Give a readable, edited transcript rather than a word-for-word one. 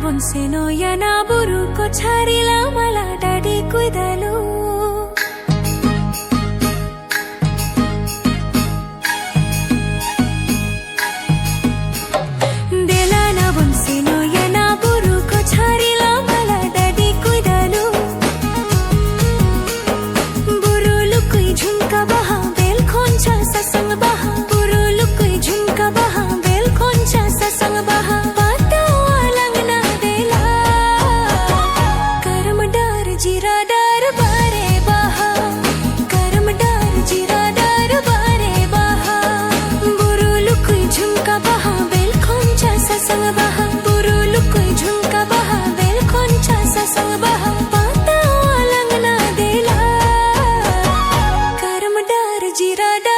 बन्सेनो याना बुरुको छारीला मला डाडी कुइदालु देलाना बन्सेनो याना बुरुको छारीला मला डाडी कुइदालु बुरुलुकुई झुमका बहा बेल खोंचा ससंग बहा बुरुलुकुई झुमका बहा बेल खोंचा ससंग बहा जीरादार बारे बहा करमदार जीरादार बारे बहा बुरुलुकुई झुमका बहा बेल खोंचा ससंग बहा बुरुलुकुई झुमका बहा बेल खोंचा ससंग बहा पाता लंगना देला करमदार जीरादार